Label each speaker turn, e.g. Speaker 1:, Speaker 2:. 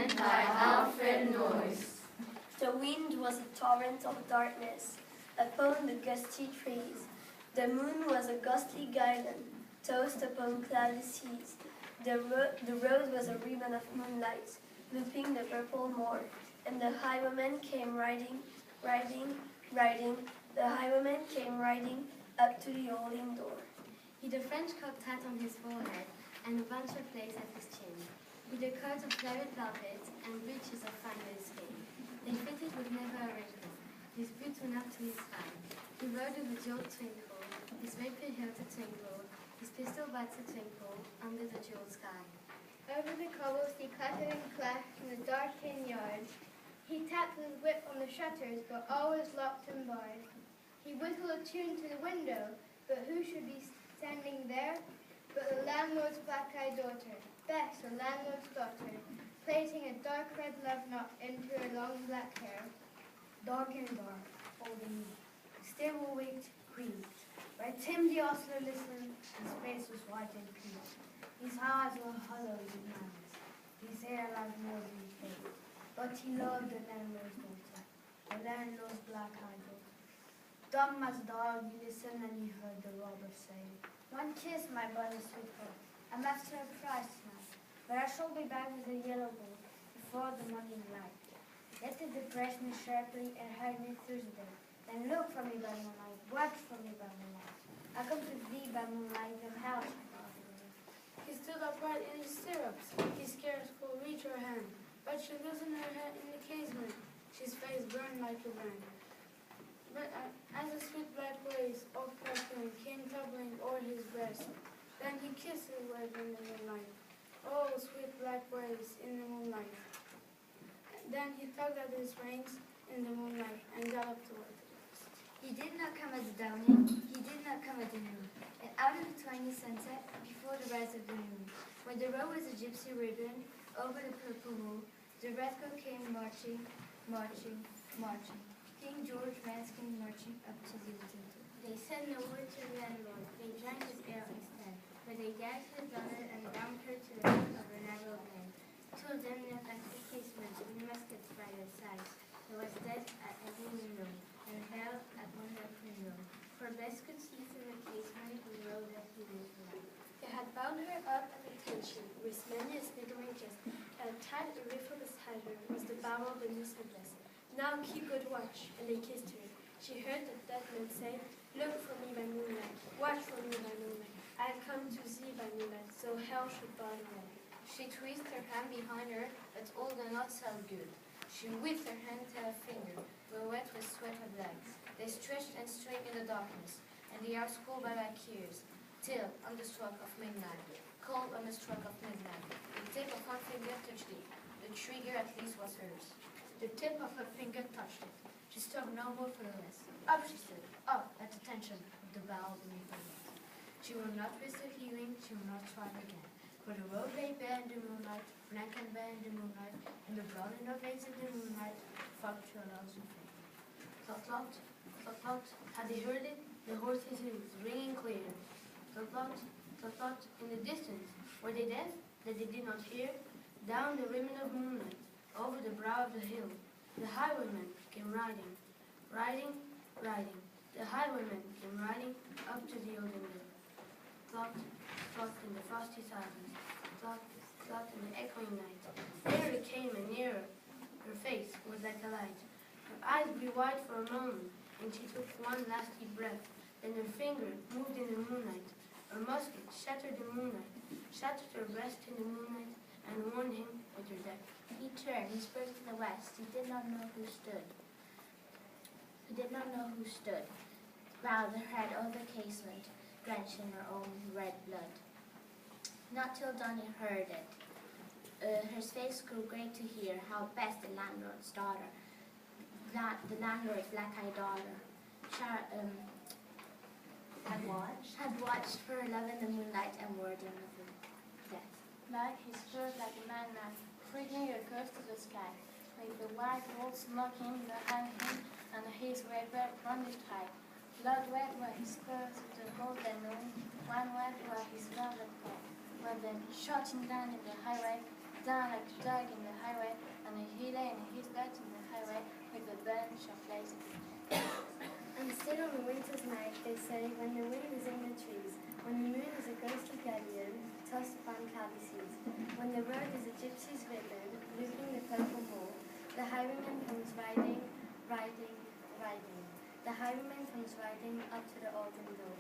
Speaker 1: N by Alfred N.
Speaker 2: The wind was a torrent of darkness upon the gusty trees. The moon was a ghostly guidon, tossed upon cloudy seas. The road was a ribbon of moonlight, looping the purple moor, and the highwayman came riding. The highwayman came riding up to the old inn door.
Speaker 3: He'd a French cocked hat on his forehead, and a bunch of lace at his chin. With a coat of claret velvet and breeches of fine skin. They fitted with never a wrinkle. His boots went up to his thigh. He rode with a jeweled twinkle, his rapier hilt a twinkle, his pistol butts a twinkle, under the jeweled sky.
Speaker 4: Over the cobbles he clattered and clashed in the dark tin yard. He tapped his whip on the shutters, but all was locked and barred. He whistled a tune to the window, but who should be standing there but the landlord's black-eyed daughter, Bess, the landlord's daughter, plaiting a dark red love knot into her long black hair.
Speaker 5: Dark and dark, all the moon. The stable winked, creaked. Where Tim the ostler listened, his face was white and peeled. His eyes were hollow with malice, his hair like moldy hay. But he loved the landlord's daughter, the landlord's black-eyed daughter. Dumb as a dog, he listened and he heard the robber say, "One kiss, my brother, sweetheart. I'm after a prize tonight, but I shall be back with a yellow boat before the morning light. Let it depress me sharply and hide me Thursday. Then look for me by moonlight, watch for me by moonlight. I come to thee by moonlight, the house of me."
Speaker 6: He stood upright in his stirrups. He scarce could reach her hand, but she loosened her head in the casement. His face burned like a brand. But as a sweet black waves of perfume came tumbling o'er his breast, then he kissed her wet in the moonlight. Oh, sweet black waves in the moonlight. Then he tugged at his reins in the moonlight and galloped toward the west.
Speaker 3: He did not come at the dawning, he did not come at the noon, and out of the tiny sunset, before the rise of the moon, when the road was a gypsy ribbon over the purple wool, the redcoat came marching, marching, marching. King George came marching up to the wooden door.
Speaker 4: They said no word to the landlord. They drank his ale instead, but they gagged his daughter and bound her to the roof of a narrow bed. Two of them knelt at the casement with muskets by their sides. There was death at every window, and hell at one window. For Bess could see through the casement the road that he lived alive.
Speaker 2: They had bound her up at attention with many a sniggering kiss, and tied a rifle beside her was the barrel beneath her breast. "Now keep good watch," and they kissed her. She heard the dead man say, "Look for me by moonlight, watch for me by moonlight. I come to thee by moonlight, so hell should burn away."
Speaker 3: She twisted her hand behind her, but all the knots held good. She whipped her hand to her finger, were wet with sweat of blood. They stretched and strained in the darkness, and the hours cooled by like years, till, on the stroke of midnight, cold on the stroke of midnight, the tip of one finger touched it. The trigger at least was hers. The tip of her finger touched it. She struck no more for the less. Up she stood, up at the tension of the barrel beneath her legs. She will not risk her healing, she will not try again. For the road lay bare in the moonlight, blank and bare in the moonlight, and the blood in her veins in the moonlight fought to her love's flame. Clot, clot, clot, had they heard it? The horses' hooves ringing clear. Clot, clot, in the distance, were they deaf, that they did not hear? Down the ribbon of moonlight, over the brow of the hill, the highwayman came riding, riding, riding. The highwayman came riding up to the old window. Clot, clot in the frosty silence, clot, clot in the echoing night. Nearer it came and nearer. Her face was like a light. Her eyes grew wide for a moment, and she took one last deep breath. Then her finger moved in the moonlight. Her musket shattered the moonlight, shattered her breast in the moonlight, and warned him with her death.
Speaker 4: He turned, he spurred to the west. He did not know who stood. He did not know who stood. Bowed her head over the casement, drenched in her own red blood. Not till Donny heard it. Her face grew great to hear how Bess, the landlord's daughter, the landlord's black-eyed daughter, had watched for her love in the moonlight and warned him of her death.
Speaker 7: Back he spurred like a madman, freaking across to the sky, with the white wolf smoking behind him and his rapier pointed high. Blood red were his spurs with the golden noon, one red were his velvet coat, were then shooting down in the highway, down like like a dog in the highway, and he lay in his bed in the highway with a bunch of lazy people.
Speaker 2: And still on a winter's night, they say, when the wind is in the trees, when the moon is a ghostly guardian, tossed upon cloudy seas, when the road is a gypsy's ribbon, looping the purple moor, the highwayman comes riding, riding, riding. The highwayman comes riding up to the organ door.